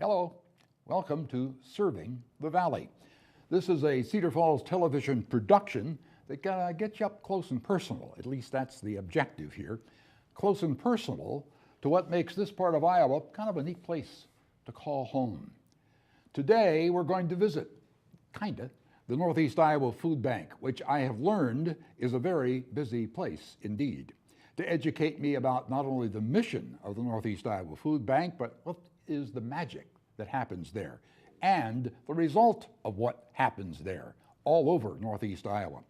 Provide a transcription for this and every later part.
Hello, welcome to Serving the Valley. This is a Cedar Falls television production that gets you up close and personal. At least that's the objective here. Close and personal to what makes this part of Iowa kind of a neat place to call home. Today we're going to visit, the Northeast Iowa Food Bank, which I have learned is a very busy place indeed. To educate me about not only the mission of the Northeast Iowa Food Bank, but what is the magic that happens there and the result of what happens there all over Northeast Iowa.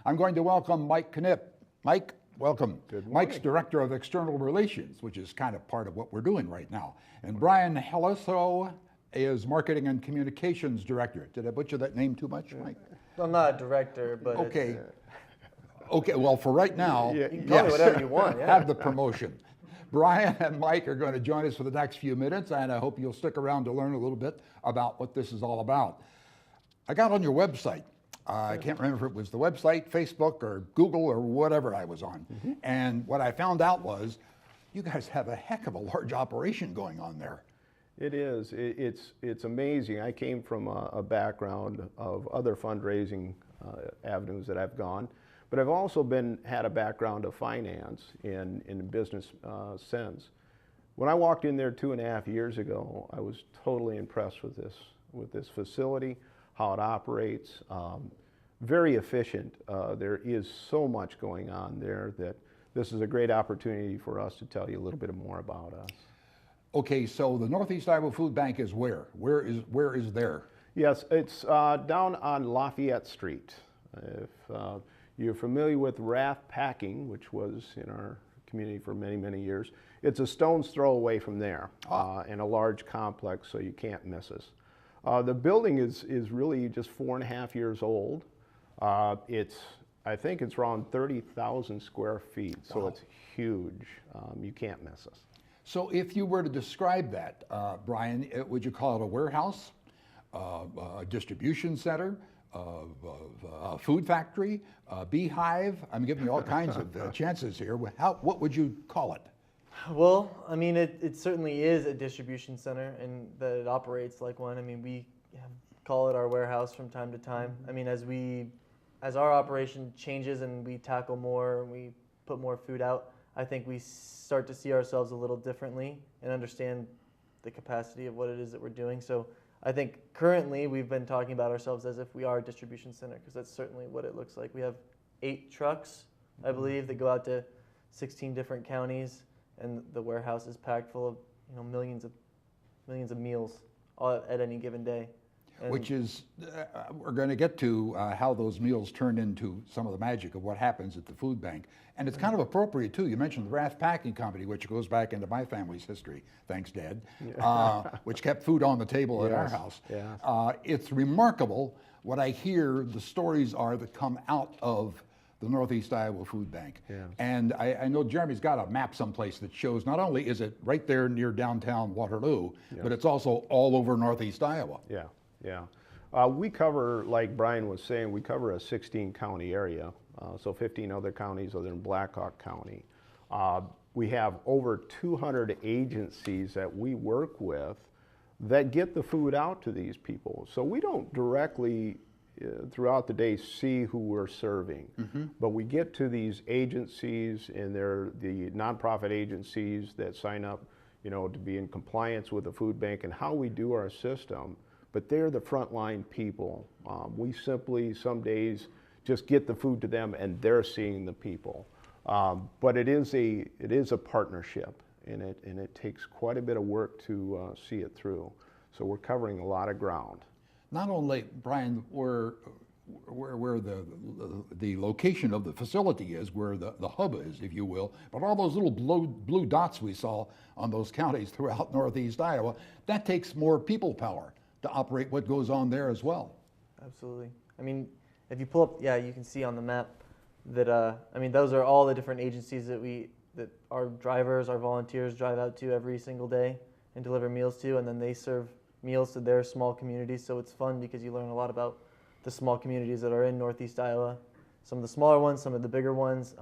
I'm going to welcome Mike Knipp. Mike, welcome. Good morning. Mike's Director of External Relations, which is kind of part of what we're doing right now. And Brian Heliso is Marketing and Communications Director. Did I butcher that name too much, Mike? I'm not a director, but Okay. Okay, well, for right now, you can call me whatever you want. Yeah. have the promotion. Brian and Mike are going to join us for the next few minutes, and I hope you'll stick around to learn a little bit about what this is all about. I got on your website. I can't remember if it was the website, Facebook, or Google, or whatever I was on. And what I found out was you guys have a heck of a large operation going on there. It is. It's amazing. I came from a background of other fundraising avenues that I've gone, but I've also had a background of finance in business sense. When I walked in there 2.5 years ago, I was totally impressed with this facility, how it operates. Very efficient. There is so much going on there that this is a great opportunity for us to tell you a little bit more about us. Okay, so the Northeast Iowa Food Bank is where? Where is there? Yes, it's down on Lafayette Street. If you're familiar with Rath Packing, which was in our community for many, many years, it's a stone's throw away from there, in a large complex, so you can't miss us. The building is really just 4.5 years old. I think it's around 30,000 square feet, so It's huge. You can't miss us. So if you were to describe that, Brian, would you call it a warehouse, a distribution center, a food factory, a beehive? I'm giving you all kinds of chances here. What would you call it? Well, I mean, it certainly is a distribution center, and that it operates like one. I mean, we call it our warehouse from time to time. I mean, as our operation changes and we tackle more and we put more food out, I think we start to see ourselves a little differently and understand the capacity of what it is that we're doing. So I think currently we've been talking about ourselves as if we are a distribution center, because that's certainly what it looks like. We have 8 trucks, I believe, that go out to 16 different counties, and the warehouse is packed full of millions of meals at any given day. Which is, we're going to get to how those meals turn into some of the magic of what happens at the food bank. And it's kind of appropriate, too. You mentioned the Rath Packing Company, which goes back into my family's history, thanks, Dad, which kept food on the table at our house. Yes. It's remarkable what I hear the stories are that come out of the Northeast Iowa Food Bank. Yeah. And I know Jeremy's got a map someplace that shows not only is it right there near downtown Waterloo, but it's also all over Northeast Iowa. Yeah. We cover, like Brian was saying, we cover a 16-county area, so 15 other counties other than Blackhawk County. We have over 200 agencies that we work with that get the food out to these people. So we don't directly, throughout the day, see who we're serving, but we get to these agencies, and they're the nonprofit agencies that sign up, to be in compliance with the food bank and how we do our system. But they're the frontline people. We simply, some days, just get the food to them, and they're seeing the people. But it is a partnership, and it takes quite a bit of work to see it through. So we're covering a lot of ground. Not only, Brian, where the location of the facility is, where the hub is, if you will, but all those little blue dots we saw on those counties throughout Northeast Iowa, that takes more people power to operate what goes on there as well. Absolutely. I mean, if you pull up, you can see on the map that, those are all the different agencies that our drivers, our volunteers drive out to every single day and deliver meals to, and then they serve meals to their small communities. So it's fun because you learn a lot about the small communities that are in Northeast Iowa. Some of the smaller ones, some of the bigger ones,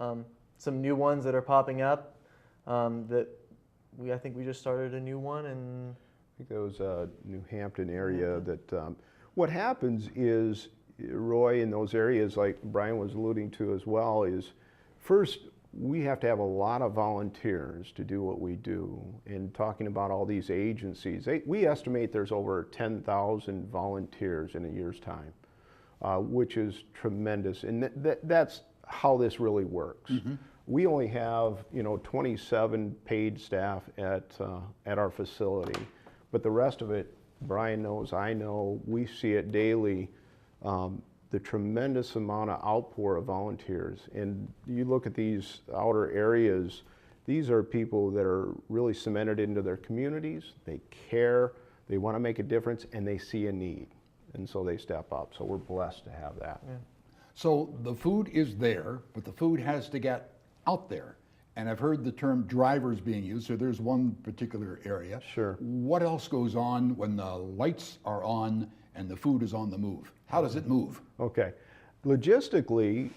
some new ones that are popping up I think we just started a new one, and think that was New Hampton area that, what happens is, Roy, in those areas, like Brian was alluding to as well, is first, we have to have a lot of volunteers to do what we do. And talking about all these agencies, we estimate there's over 10,000 volunteers in a year's time, which is tremendous. And that's how this really works. We only have, 27 paid staff at our facility, but the rest of it, Brian knows, I know, we see it daily. The tremendous amount of outpour of volunteers. And you look at these outer areas, these are people that are really cemented into their communities, they care, they want to make a difference, and they see a need. And so they step up. So we're blessed to have that. Yeah. So the food is there, but the food has to get out there. And I've heard the term drivers being used, so there's one particular area. Sure. What else goes on when the lights are on and the food is on the move? How does it move? Okay. Logistically,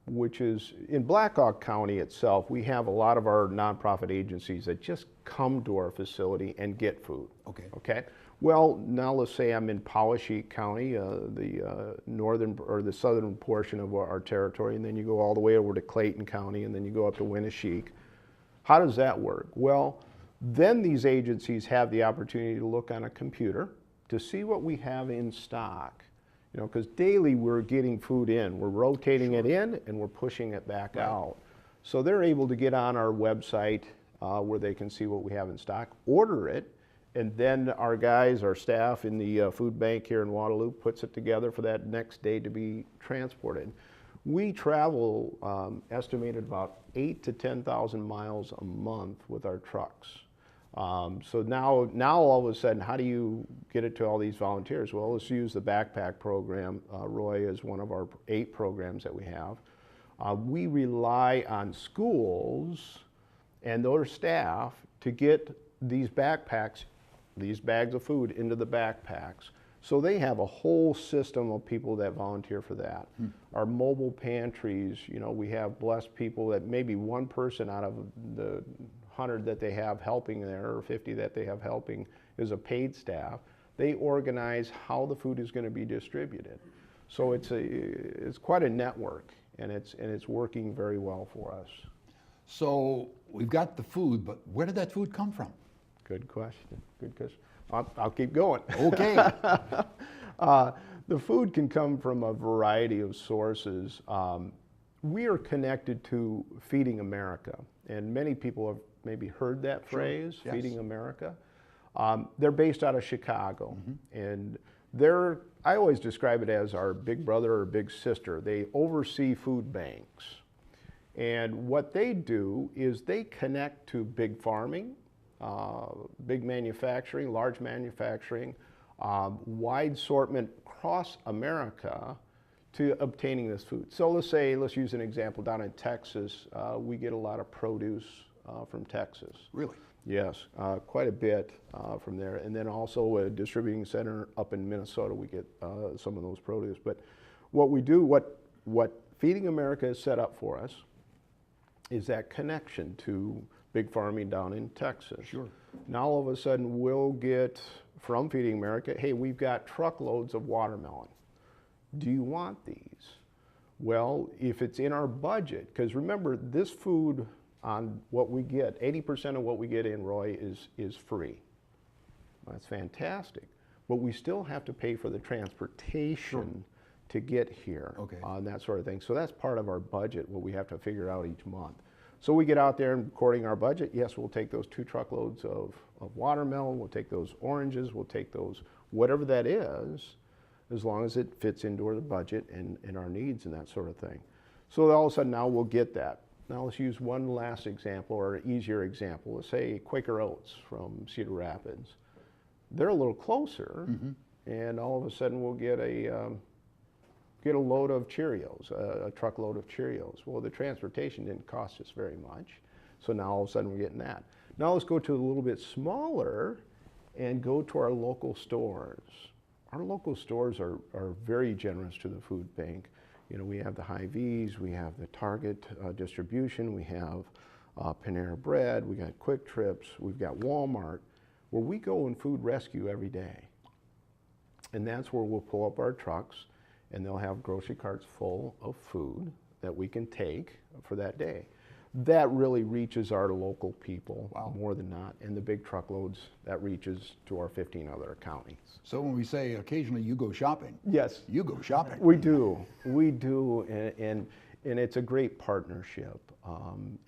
which is in Black Hawk County itself, we have a lot of our nonprofit agencies that just come to our facility and get food. Okay. Okay. Well, now let's say I'm in Poweshiek County, the northern or the southern portion of our territory, and then you go all the way over to Clayton County, and then you go up to Winneshiek. How does that work? Well, then these agencies have the opportunity to look on a computer to see what we have in stock. Because daily we're getting food in, we're rotating it in, and we're pushing it back out. So they're able to get on our website where they can see what we have in stock, order it, and then our guys, our staff in the food bank here in Waterloo puts it together for that next day to be transported. We travel estimated about 8,000 to 10,000 miles a month with our trucks. So now all of a sudden, how do you get it to all these volunteers? Well, let's use the backpack program. Roy is one of our 8 programs that we have. We rely on schools and their staff to get these backpacks, these bags of food into the backpacks. So they have a whole system of people that volunteer for that. Our mobile pantries, we have blessed people that maybe one person out of the 100 that they have helping there, or 50 that they have helping, is a paid staff. They organize how the food is going to be distributed. So it's quite a network, and it's working very well for us. So we've got the food, but where did that food come from? Good question. Good question. I'll keep going. Okay. The food can come from a variety of sources. We are connected to Feeding America, and many people have maybe heard that phrase, yes. Feeding America. They're based out of Chicago, and I always describe it as our big brother or big sister. They oversee food banks. And what they do is they connect to big farming, big manufacturing, large manufacturing, wide assortment across America to obtaining this food. So let's use an example down in Texas. We get a lot of produce from Texas. Really? Yes, quite a bit from there. And then also a distributing center up in Minnesota, we get some of those produce. But what we do, what Feeding America has set up for us is that connection to big farming down in Texas. Sure. Now all of a sudden we'll get from Feeding America, hey, we've got truckloads of watermelon. Do you want these? Well, if it's in our budget, because remember, this food on what we get, 80% of what we get in, Roy, is free. That's fantastic. But we still have to pay for the transportation to get here, and that sort of thing. So that's part of our budget, what we have to figure out each month. So we get out there and according our budget, yes, we'll take those 2 truckloads of watermelon, we'll take those oranges, we'll take those, whatever that is, as long as it fits into our budget and our needs and that sort of thing. So all of a sudden now we'll get that. Now let's use one last example, or an easier example. Let's say Quaker Oats from Cedar Rapids. They're a little closer, and all of a sudden we'll get a load of Cheerios, a truckload of Cheerios. Well, the transportation didn't cost us very much, so now all of a sudden we're getting that. Now let's go to a little bit smaller and go to our local stores. Our local stores are very generous to the food bank. We have the Hy-Vees, we have the Target distribution, we have Panera Bread, we got Quick Trips, we've got Walmart. where we go and food rescue every day. And that's where we'll pull up our trucks and they'll have grocery carts full of food that we can take for that day. That really reaches our local people more than not, and the big truckloads, that reaches to our 15 other counties. So when we say occasionally you go shopping, Yes, you go shopping. we do, and it's a great partnership,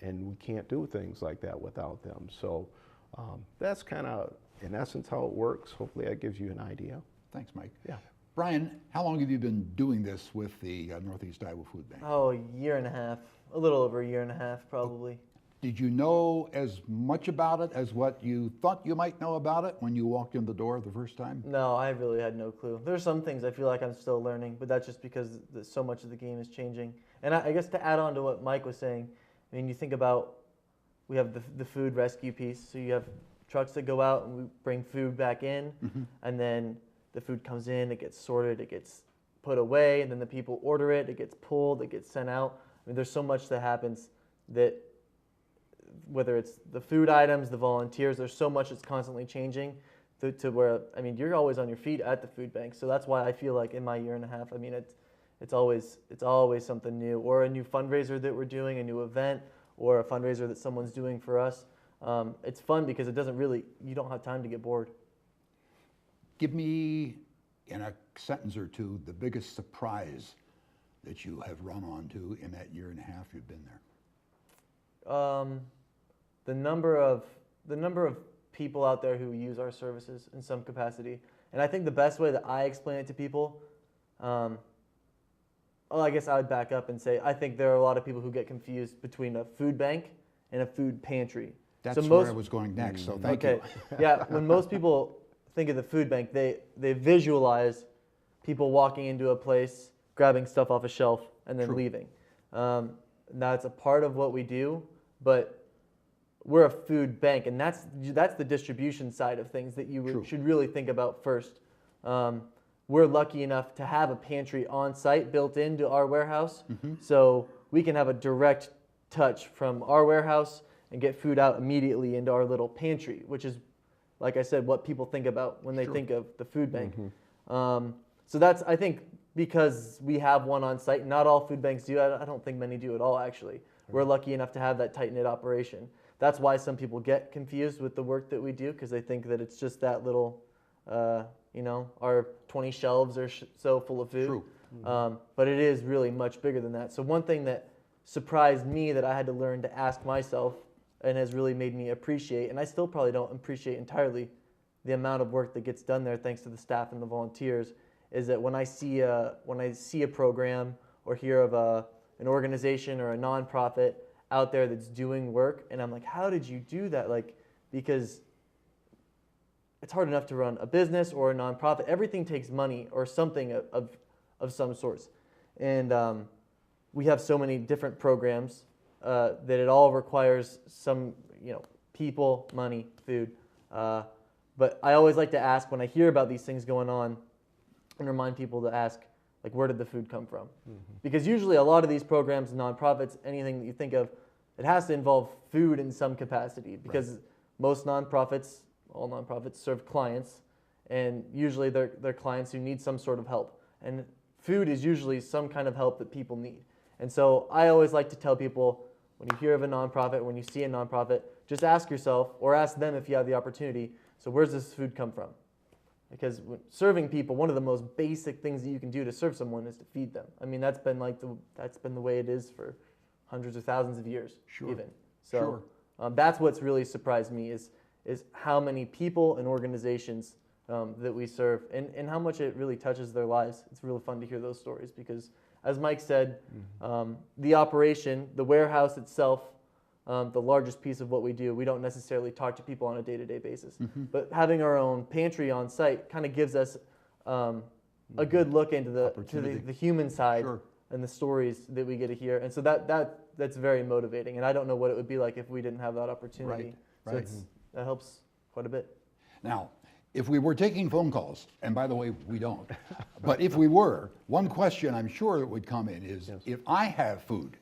and we can't do things like that without them. So that's kind of, in essence, how it works. Hopefully that gives you an idea. Thanks, Mike. Yeah. Brian, how long have you been doing this with the Northeast Iowa Food Bank? Oh, a year and a half, a little over a year and a half, probably. Did you know as much about it as what you thought you might know about it when you walked in the door the first time? No, I really had no clue. There's some things I feel like I'm still learning, but that's just because so much of the game is changing. And I guess to add on to what Mike was saying, I mean, you think about, we have the food rescue piece. So you have trucks that go out and we bring food back in, and then the food comes in, it gets sorted, it gets put away, and then the people order it, it gets pulled, it gets sent out. I mean, there's so much that happens that, whether it's the food items, the volunteers, there's so much that's constantly changing to where, I mean, you're always on your feet at the food bank. So that's why I feel like in my year and a half, I mean, it's always something new, or a new fundraiser that we're doing, a new event, or a fundraiser that someone's doing for us. It's fun because it doesn't really, you don't have time to get bored. Give me, in a sentence or two, the biggest surprise that you have run onto in that year and a half you've been there. The number of people out there who use our services in some capacity, and I think the best way that I explain it to people, well, I guess I would back up and say I think there are a lot of people who get confused between a food bank and a food pantry. That's where I was going next, so thank you. Yeah, when most people think of the food bank, they visualize people walking into a place, grabbing stuff off a shelf, and then leaving. That's a part of what we do, but we're a food bank, and that's the distribution side of things that you should really think about first. We're lucky enough to have a pantry on site built into our warehouse, so we can have a direct touch from our warehouse and get food out immediately into our little pantry, which is, like I said, what people think about when they think of the food bank. So that's, I think, because we have one on site. Not all food banks do. I don't think many do at all, actually. We're lucky enough to have that tight-knit operation. That's why some people get confused with the work that we do, because they think that it's just that little, our 20 shelves are so full of food. But it is really much bigger than that. So one thing that surprised me that I had to learn to ask myself and has really made me appreciate, and I still probably don't appreciate entirely the amount of work that gets done there thanks to the staff and the volunteers, is that when I see a program or hear of an organization or a nonprofit out there that's doing work, and I'm like, how did you do that? Like, because it's hard enough to run a business or a nonprofit. Everything takes money or something of some sorts. And we have so many different programs that it all requires some, people, money, food. But I always like to ask when I hear about these things going on and remind people to ask, like, where did the food come from? Because usually a lot of these programs, nonprofits, anything that you think of, it has to involve food in some capacity, because most nonprofits, all nonprofits, serve clients, and usually they're clients who need some sort of help. And food is usually some kind of help that people need. And so I always like to tell people, when you hear of a nonprofit, when you see a nonprofit, just ask yourself, or ask them if you have the opportunity, so where's this food come from? Because serving people, one of the most basic things that you can do to serve someone is to feed them. I mean, that's been the way it is for hundreds of thousands of years, even. So that's what's really surprised me is how many people and organizations that we serve, and how much it really touches their lives. It's really fun to hear those stories because, as Mike said, the operation, the warehouse itself, the largest piece of what we do, we don't necessarily talk to people on a day-to-day basis. But having our own pantry on site kind of gives us a good look into the human side and the stories that we get to hear. And so that's very motivating. And I don't know what it would be like if we didn't have that opportunity. So that helps quite a bit. Now, if we were taking phone calls, and by the way, we don't, but if we were, one question I'm sure that would come in is, if I have food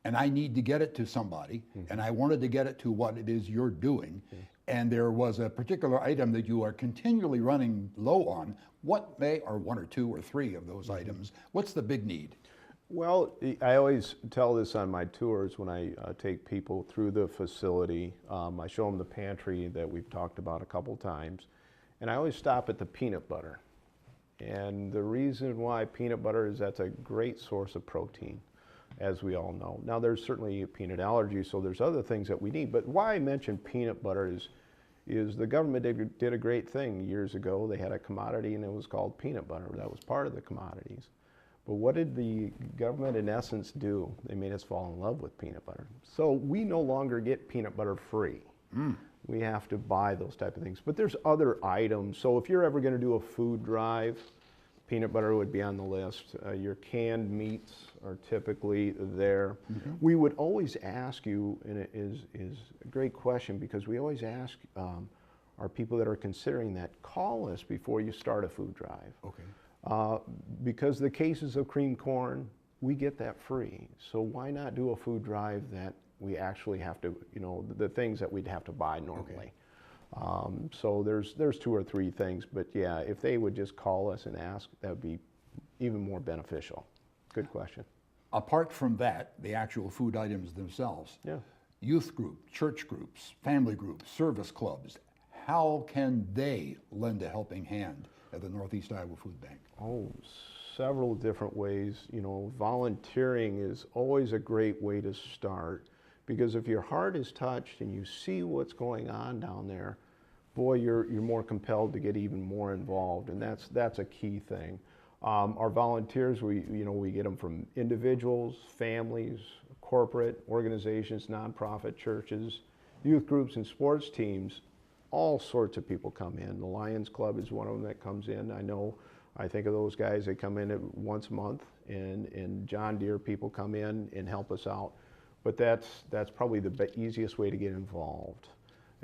and I need to get it to somebody, and I wanted to get it to what it is you're doing, and there was a particular item that you are continually running low on, what may, or one or two or three of those items, what's the big need? Well, I always tell this on my tours when I take people through the facility. I show them the pantry that we've talked about a couple times, and I always stop at the peanut butter. And the reason why peanut butter is that's a great source of protein, as we all know. Now, there's certainly a peanut allergy, so there's other things that we need. But why I mentioned peanut butter is the government did a great thing years ago. They had a commodity, and it was called peanut butter. That was part of the commodities. But what did the government in essence do? They made us fall in love with peanut butter. So we no longer get peanut butter free. We have to buy those type of things. But there's other items. So if you're ever going to do a food drive, peanut butter would be on the list. Your canned meats are typically there. We would always ask you, and it is a great question, because we always ask our people that are considering that, call us before you start a food drive. Okay. Because the cases of cream corn, we get that free. So why not do a food drive that we actually have to, the things that we'd have to buy normally. Okay. So there's two or three things, but yeah, if they would just call us and ask, that would be even more beneficial. Good question. Apart from that, the actual food items themselves, Yeah. youth group, church groups, family groups, service clubs, how can they lend a helping hand at the Northeast Iowa Food Bank? Oh, several different ways. Volunteering is always a great way to start, because if your heart is touched and you see what's going on down there, boy, you're more compelled to get even more involved, and that's a key thing. Our volunteers, we get them from individuals, families, corporate organizations, nonprofit churches, youth groups, and sports teams. All sorts of people come in. The Lions Club is one of them that comes in. I think of those guys, they come in once a month, and John Deere people come in and help us out. But that's probably the easiest way to get involved.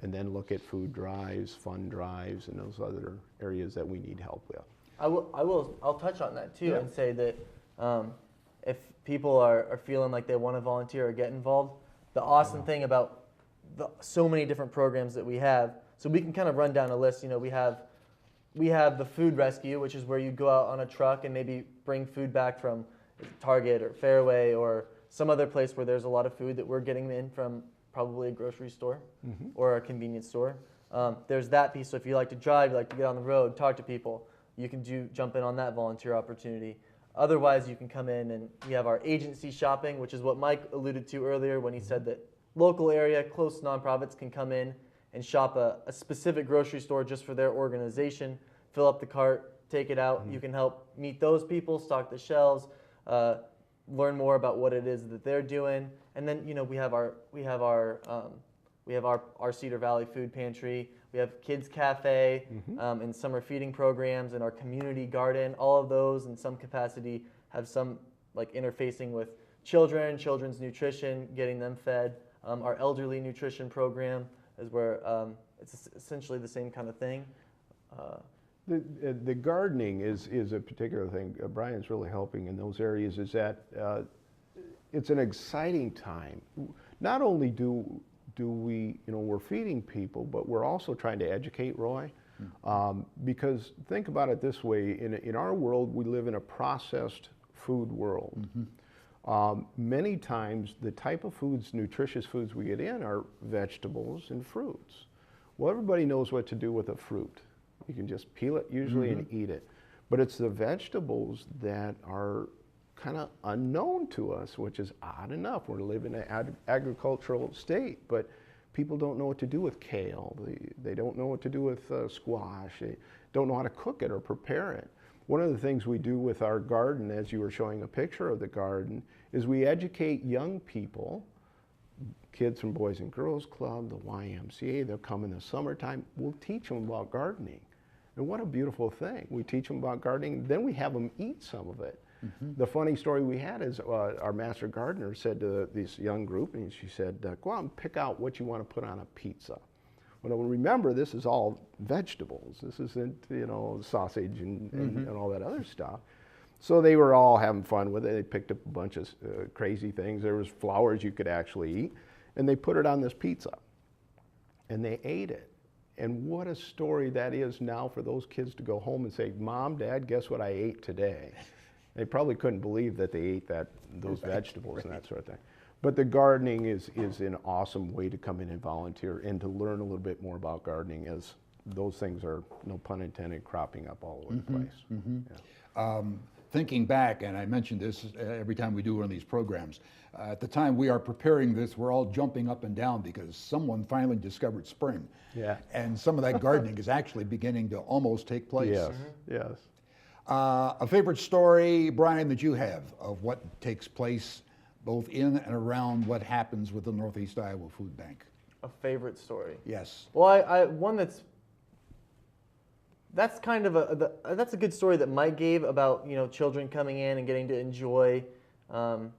And then look at food drives, fun drives, and those other areas that we need help with. I'll touch on that too, Yeah. and say that if people are feeling like they want to volunteer or get involved, the awesome thing about so many different programs that we have, so we can kind of run down a list. We have the food rescue, which is where you go out on a truck and maybe bring food back from Target or Fairway or some other place where there's a lot of food that we're getting in from probably a grocery store or a convenience store. There's that piece. So if you like to drive, you like to get on the road, talk to people, you can jump in on that volunteer opportunity. Otherwise, you can come in and we have our agency shopping, which is what Mike alluded to earlier when he said that local area, close nonprofits can come in and shop a specific grocery store just for their organization, fill up the cart, take it out. You can help meet those people, stock the shelves, learn more about what it is that they're doing, and then we have our Cedar Valley Food Pantry. We have Kids Cafe and summer feeding programs, and our community garden. All of those, in some capacity, have some interfacing with children's nutrition, getting them fed. Our elderly nutrition program is where it's essentially the same kind of thing. The gardening is a particular thing. Brian's really helping in those areas. Is that it's an exciting time. Not only do we, we're feeding people, but we're also trying to educate, Roy. Because think about it this way: in our world, we live in a processed food world. Many times, the type of foods, nutritious foods we get in are vegetables and fruits. Well, everybody knows what to do with a fruit. You can just peel it usually and eat it. But it's the vegetables that are kind of unknown to us, which is odd enough. We live in an agricultural state, but people don't know what to do with kale. They don't know what to do with squash. They don't know how to cook it or prepare it. One of the things we do with our garden, as you were showing a picture of the garden, is we educate young people, kids from Boys and Girls Club, the YMCA. They'll come in the summertime. We'll teach them about gardening. And what a beautiful thing. We teach them about gardening, then we have them eat some of it. The funny story we had is our master gardener said to this young group, and she said, go out and pick out what you want to put on a pizza. Well, remember, this is all vegetables. This isn't, sausage and all that other stuff. So they were all having fun with it. They picked up a bunch of crazy things. There was flowers you could actually eat, and they put it on this pizza. And they ate it. And what a story that is now for those kids to go home and say, Mom, Dad, guess what I ate today? They probably couldn't believe that they ate those vegetables and that sort of thing. But the gardening is an awesome way to come in and volunteer and to learn a little bit more about gardening, as those things are, no pun intended, cropping up all over the place. Yeah. Thinking back, and I mentioned this every time we do one of these programs, at the time we are preparing this, we're all jumping up and down because someone finally discovered spring. Yeah. And some of that gardening is actually beginning to almost take place. Yes, yes. A favorite story, Brian, that you have of what takes place both in and around what happens with the Northeast Iowa Food Bank? A favorite story. Yes. Well, I one that's kind of that's a good story that Mike gave about, children coming in and getting to enjoy, the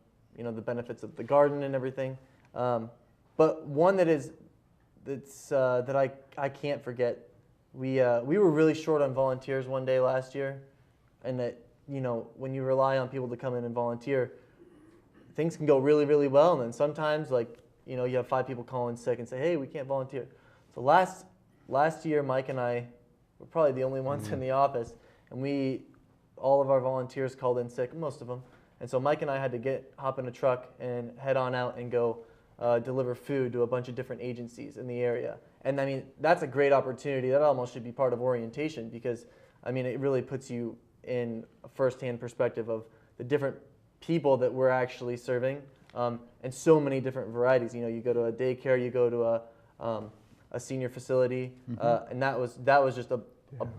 benefits of the garden and everything. But one that I can't forget. We were really short on volunteers one day last year, and that, when you rely on people to come in and volunteer, things can go really, really well, and then sometimes, you have 5 people call in sick and say, hey, we can't volunteer. So last year, Mike and I were probably the only ones in the office, and all of our volunteers called in sick, most of them. And so Mike and I had to hop in a truck and head on out and go deliver food to a bunch of different agencies in the area. And I mean, that's a great opportunity. That almost should be part of orientation, because I mean, it really puts you in a firsthand perspective of the different people that we're actually serving, and so many different varieties. You go to a daycare, you go to a senior facility, and that was just a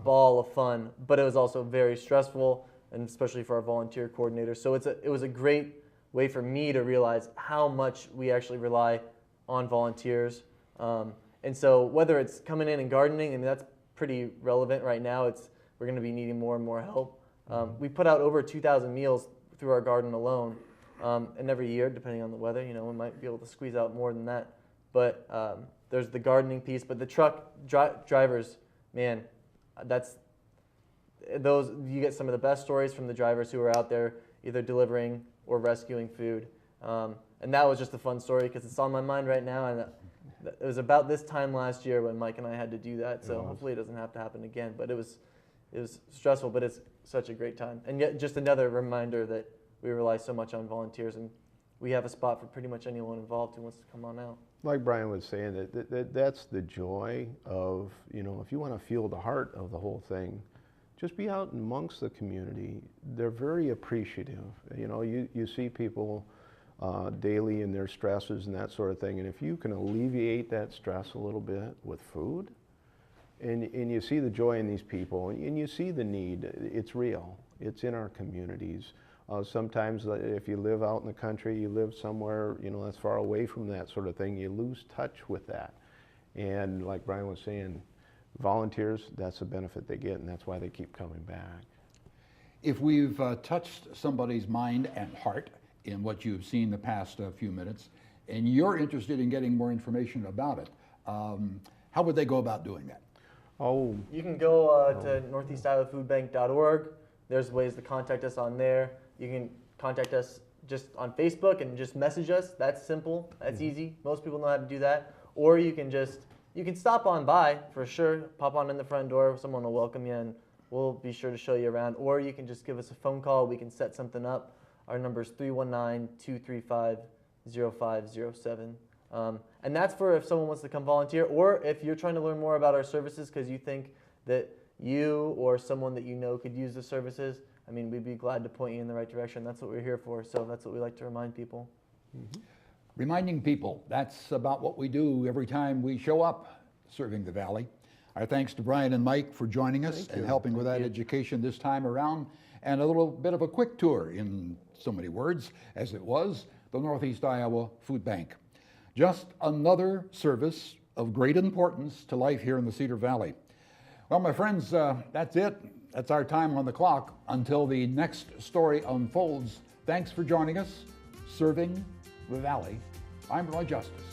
ball of fun. But it was also very stressful, and especially for our volunteer coordinators. So it was a great way for me to realize how much we actually rely on volunteers. And so whether it's coming in and gardening, I mean, that's pretty relevant right now. We're going to be needing more and more help. We put out over 2,000 meals through our garden alone, and every year, depending on the weather, we might be able to squeeze out more than that. But there's the gardening piece. But the truck drivers, man, you get some of the best stories from the drivers who are out there either delivering or rescuing food. And that was just a fun story because it's on my mind right now. And it was about this time last year when Mike and I had to do that. So hopefully it doesn't have to happen again. But it was stressful, but it's such a great time. And yet just another reminder that we rely so much on volunteers, and we have a spot for pretty much anyone involved who wants to come on out. Like Brian was saying, that's the joy of, if you want to feel the heart of the whole thing, just be out amongst the community. They're very appreciative. You see people daily in their stresses and that sort of thing, and if you can alleviate that stress a little bit with food, and you see the joy in these people, and you see the need, it's real. It's in our communities. Sometimes if you live out in the country, you live somewhere, that's far away from that sort of thing, you lose touch with that. And like Brian was saying, volunteers, that's the benefit they get, and that's why they keep coming back. If we've touched somebody's mind and heart in what you've seen the past few minutes, and you're interested in getting more information about it, how would they go about doing that? You can go to northeastiowafoodbank.org. There's ways to contact us on there. You can contact us just on Facebook and just message us. That's simple. That's easy. Most people know how to do that. Or you can stop on by for sure. Pop on in the front door. Someone will welcome you, and we'll be sure to show you around. Or you can just give us a phone call. We can set something up. Our number is 319-235-0507. And that's for if someone wants to come volunteer, or if you're trying to learn more about our services because you think that you or someone that you know could use the services. I mean, we'd be glad to point you in the right direction. That's what we're here for. So that's what we like to remind people. Mm-hmm. Reminding people, that's about what we do every time we show up serving the Valley. Our thanks to Brian and Mike for joining us and helping with that education this time around, and a little bit of a quick tour, in so many words, as it was, the Northeast Iowa Food Bank. Just another service of great importance to life here in the Cedar Valley. Well, my friends, that's it. That's our time on the clock until the next story unfolds. Thanks for joining us. Serving the Valley. I'm Roy Justice.